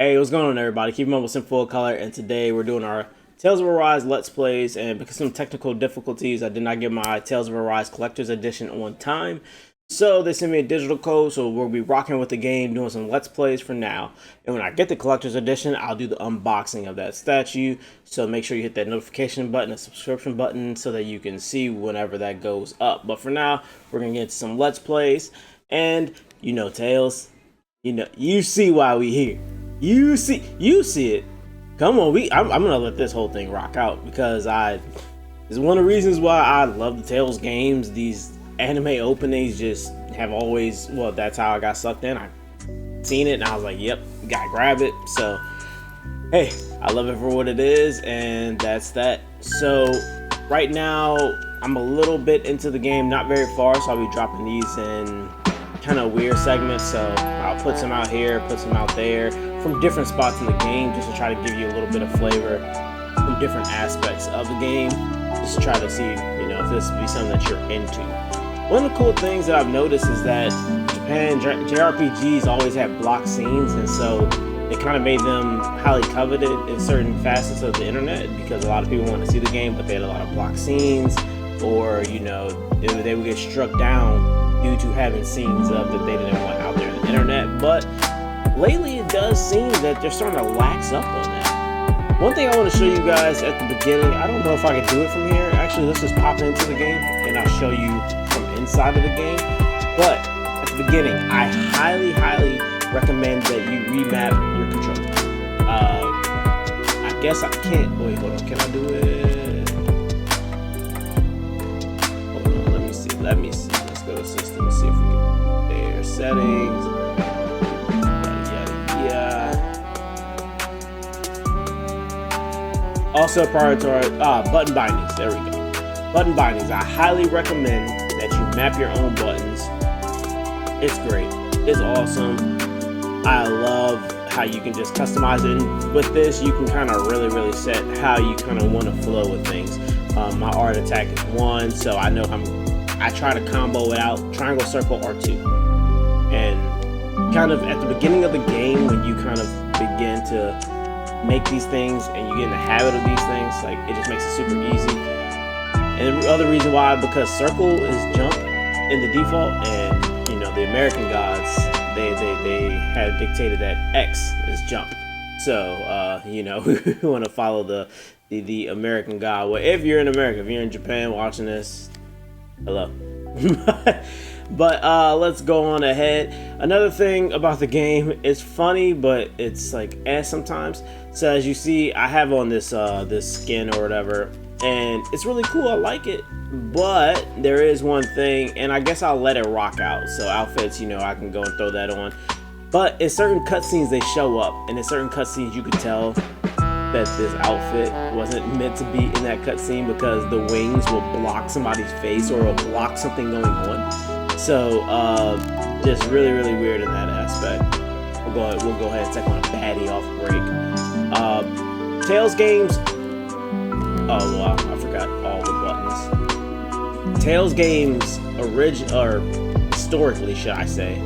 Hey, what's going on, everybody? Keep 'em up with some full color, and today we're doing our Tales of Arise Let's Plays, and because of some technical difficulties, I did not get my Tales of Arise Collector's Edition on time, so they sent me a digital code, so we'll be rocking with the game, doing some Let's Plays for now, and when I get the Collector's Edition, I'll do the unboxing of that statue, so make sure you hit that notification button, the subscription button, so that you can see whenever that goes up. But for now, we're going to get into some Let's Plays, and, you know, Tails, you see why we here. You see it. Come on, I'm gonna let this whole thing rock out because it's one of the reasons why I love the Tales games. These anime openings just have always, well, that's how I got sucked in. I seen it and I was like, yep, gotta grab it. So, hey, I love it for what it is, and that's that. So, right now, I'm a little bit into the game, not very far, so I'll be dropping these in kind of weird segments. So I'll put some out here, put some out there from different spots in the game, just to try to give you a little bit of flavor from different aspects of the game, just to try to see, if this would be something that you're into. One of the cool things that I've noticed is that Japan JRPGs always have block scenes, and so it kind of made them highly coveted in certain facets of the internet because a lot of people want to see the game, but they had a lot of block scenes, or they would get struck down due to having scenes up that they didn't want out there on the internet. But lately it does seem that they're starting to lax up on that. One thing I want to show you guys at the beginning, I don't know if I can do it from here. Actually, let's just pop into the game and I'll show you from inside of the game. But at the beginning, I highly recommend that you remap your controller. I guess I can't, wait, hold on, can I do it? Hold on, let me see. Let's go to system and see if we can, there, settings, yada. Also prior to our button bindings, there we go. Button bindings, I highly recommend that you map your own buttons. It's great, it's awesome. I love how you can just customize it. And with this, you can kind of really set how you kind of want to flow with things. My art attack is 1, so I know I try to combo it out, triangle, circle, R2. And kind of at the beginning of the game, when you kind of begin to make these things and you get in the habit of these things, like, it just makes it super easy. And the other reason why, because circle is jump in the default, and the American gods, they have dictated that X is jump. So we want to follow the American god. Well, if you're in America, if you're in Japan watching this, hello. But let's go on ahead. Another thing about the game, it's funny, but it's like sometimes. So as you see, I have on this this skin or whatever, and it's really cool. I like it, but there is one thing, and I guess I'll let it rock out. So outfits, I can go and throw that on. But in certain cutscenes, they show up, and in certain cutscenes, you could tell that this outfit wasn't meant to be in that cutscene because the wings will block somebody's face or will block something going on. So just really weird in that aspect. We'll go ahead and take on a baddie off break. Tales games. Oh wow, I forgot all the buttons. Tales games historically, should I say?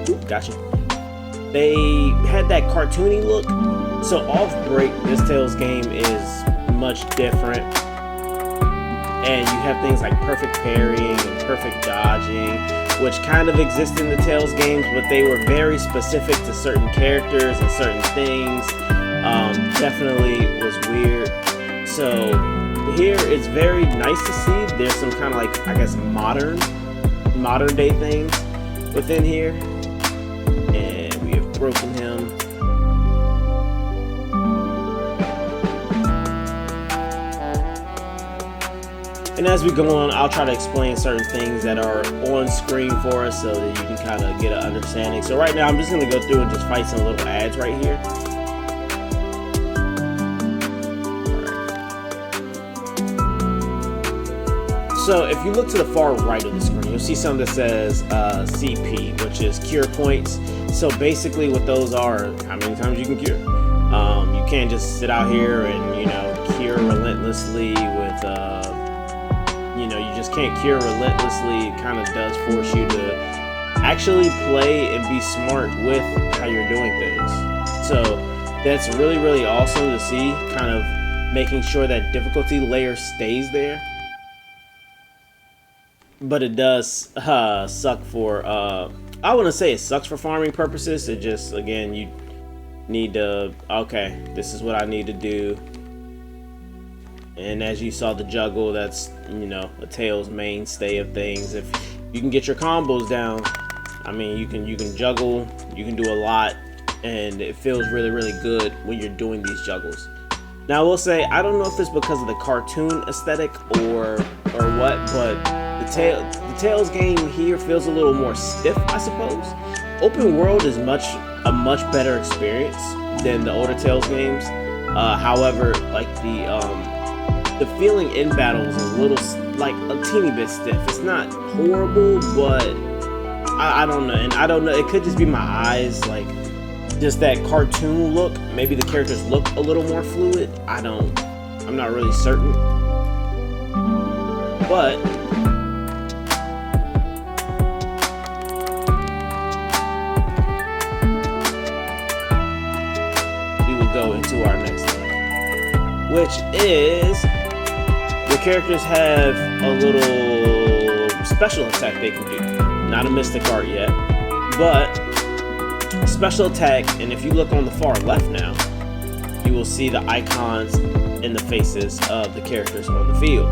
Oop, gotcha. They had that cartoony look. So off break, this Tales game is much different, and you have things like perfect parrying and perfect dodging, which kind of exist in the Tales games, but they were very specific to certain characters and certain things. Definitely was weird. So here it's very nice to see. There's some kind of like, I guess, modern day things within here, and we have broken him. And as we go on, I'll try to explain certain things that are on screen for us so that you can kind of get an understanding. So right now, I'm just going to go through and just fight some little ads right here. So if you look to the far right of the screen, you'll see something that says CP, which is cure points. So basically what those are, how many times you can cure. You can't just sit out here and, cure relentlessly with... you just can't cure relentlessly. It kind of does force you to actually play and be smart with how you're doing things. So that's really, really awesome to see, kind of making sure that difficulty layer stays there. But it does suck for, I wouldn't say it sucks for farming purposes. It just, again, you need to, okay, this is what I need to do. And as you saw the juggle, that's, you know, a Tails mainstay of things. If you can get your combos down, I mean, you can juggle, you can do a lot, and it feels really, really good when you're doing these juggles. Now, I will say, I don't know if it's because of the cartoon aesthetic or what, but the Tails game here feels a little more stiff, I suppose. Open world is a much better experience than the older Tails games. However, like the feeling in battle is a little, like, a teeny bit stiff. It's not horrible, but I don't know, and I don't know, it could just be my eyes, like, just that cartoon look. Maybe the characters look a little more fluid. I'm not really certain. But we will go into our next thing, which is the characters have a little special attack they can do. Not a mystic art yet, but special attack. And if you look on the far left now, you will see the icons in the faces of the characters on the field.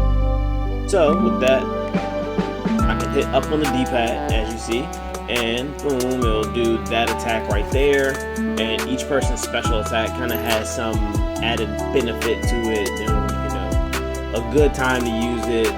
So with that, I can hit up on the D-pad, as you see, and boom, it'll do that attack right there. And each person's special attack kind of has some added benefit to it, and, you know, a good time to use it.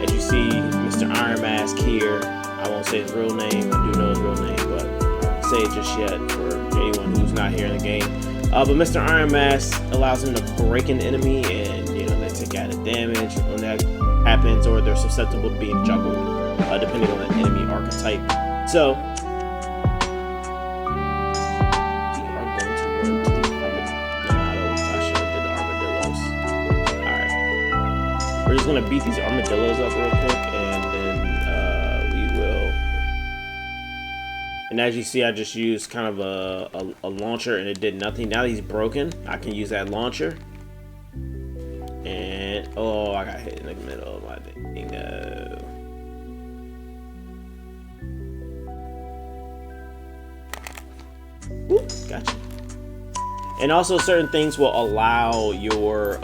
As you see, Mr. Iron Mask here, I won't say his real name, I do know his real name, but I won't say it just yet for anyone who's not here in the game. But Mr. Iron Mask allows him to break an enemy, and, you know, they take added damage when that happens, or they're susceptible to being juggled, depending on the enemy archetype. So we are going to run to the I should have did the armadillos. Alright. We're just gonna beat these armadillos up real quick, and then we will. And as you see, I just used kind of a launcher, and it did nothing. Now that he's broken, I can use that launcher. And oh, I got hit in the middle of my thing. No. Whoop, gotcha. And also, certain things will allow your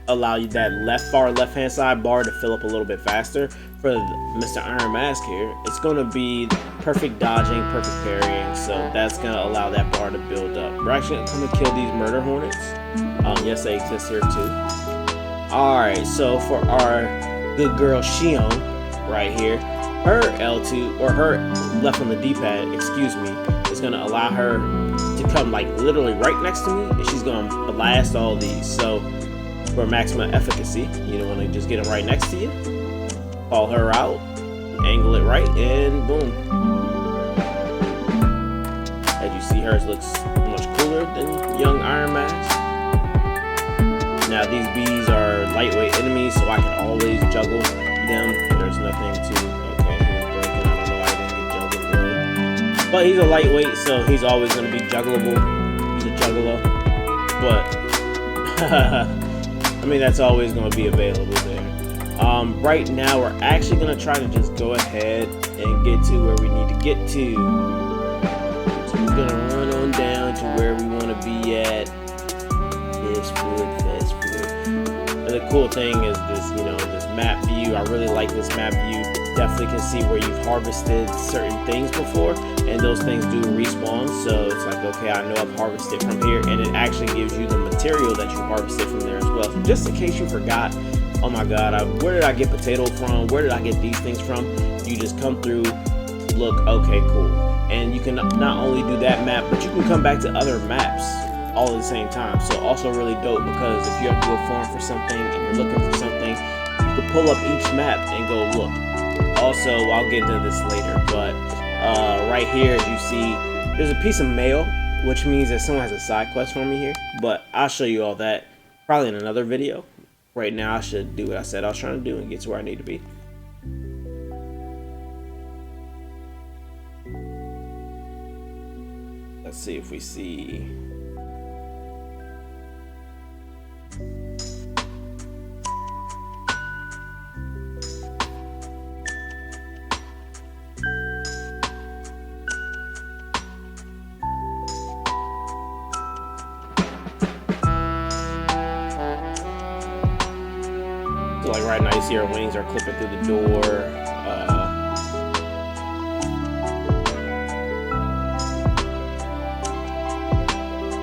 that far left hand side bar to fill up a little bit faster. For Mr. Iron Mask here, it's going to be perfect dodging, perfect parrying, so that's going to allow that bar to build up. We're actually going to kill these murder hornets. Yes, they exist here too. Alright, so for our good girl Shion right here, her L2, or her left on the D-pad, excuse me, is going to allow her to come like literally right next to me, and she's going to blast all these. So for maximum efficacy, you don't want to just get them right next to you. Call her out, angle it right, and boom. As you see, hers looks much cooler than young Iron Mask. Now these bees are lightweight enemies, so I can always juggle them. There's nothing to, okay, he was broken, I don't know why he didn't get juggled really. But he's a lightweight, so he's always going to be juggleable. He's a juggler. But, I mean, that's always going to be available there. Right now, we're actually going to try to just go ahead and get to where we need to get to. So we're going to run on down to where we want to be at. Fast forward. And the cool thing is this, you know, this map view. I really like this map view. Definitely can see where you've harvested certain things before, and those things do respawn. So it's like, okay, I know I've harvested from here, and it actually gives you the material that you harvested from there as well. So just in case you forgot, oh my god, where did I get potato from? Where did I get these things from? You just come through, look, okay, cool. And you can not only do that map, but you can come back to other maps all at the same time. So also really dope, because if you have to go farm for something and you're looking for something, you can pull up each map and go look. Also, I'll get into this later, but right here, as you see, there's a piece of mail, which means that someone has a side quest for me here, but I'll show you all that probably in another video. Right now, I should do what I said I was trying to do and get to where I need to be. Let's see if we see. So like right now you see our wings are clipping through the door.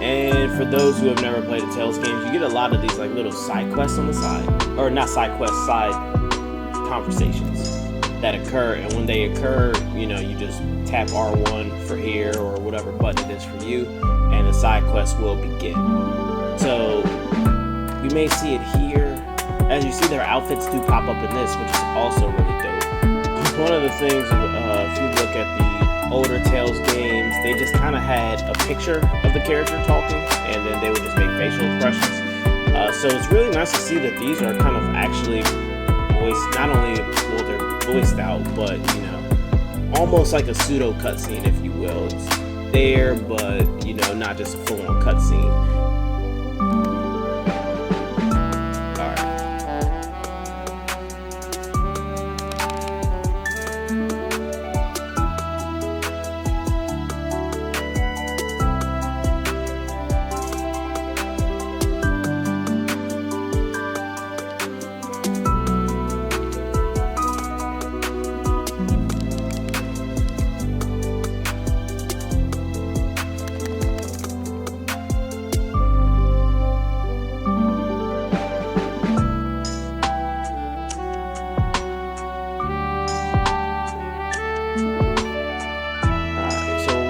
And for those who have never played the Tales games, you get a lot of these like little side quests on the side, or not side quests, side conversations that occur. And when they occur, you know, you just tap R1 for here or whatever button it is for you, and the side quest will begin. So you may see it here. As you see, their outfits do pop up in this, which is also really dope. One of the things, if you look at the older Tales games, they just kind of had a picture of the character talking, and then they would just make facial expressions. So it's really nice to see that these are kind of actually voiced, not only, well, they're voiced out, but, you know, almost like a pseudo cutscene, if you will. It's there, but, you know, not just a full-on cutscene.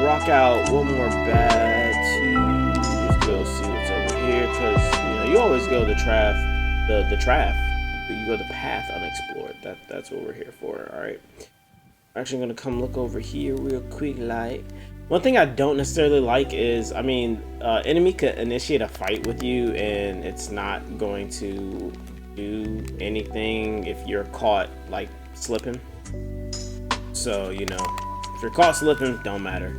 Rock out one more bad to just go see what's over here, because you know you always go the you go the path unexplored. That's what we're here for. All right, actually I'm gonna come look over here real quick. Like, one thing I don't necessarily like is, I mean, enemy could initiate a fight with you and it's not going to do anything if you're caught like slipping. So, you know, if you're caught slipping, don't matter.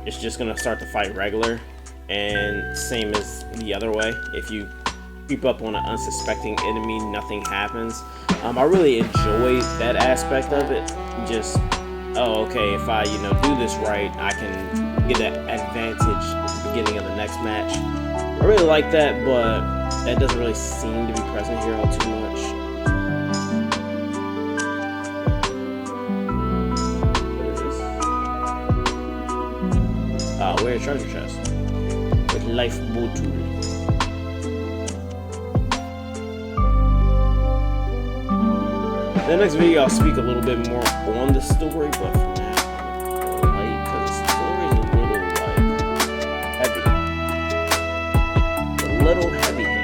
It's just gonna start the fight regular, and same as the other way. If you creep up on an unsuspecting enemy, nothing happens. I really enjoy that aspect of it. Just, oh, okay, if I, you know, do this right, I can get an advantage at the beginning of the next match. I really like that, but that doesn't really seem to be present here all too much. Where a treasure chest with lifeboat tool. In the next video, I'll speak a little bit more on the story, but for now, like, because the story is a little like heavy, a little heavy-handed.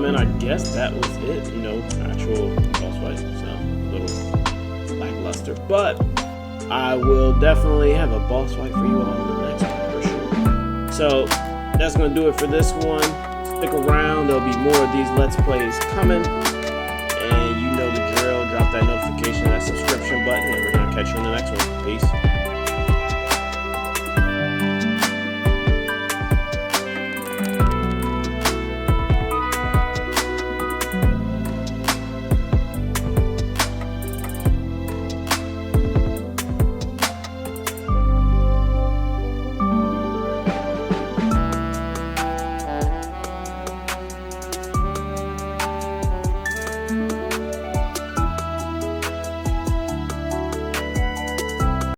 and I guess that was it. No actual boss fight, so a little lackluster. But I will definitely have a boss fight for you all in the next one for sure. So that's gonna do it for this one. Stick around, there'll be more of these Let's Plays coming. And you know the drill, drop that notification, that subscription button, and we're gonna catch you in the next one. Peace.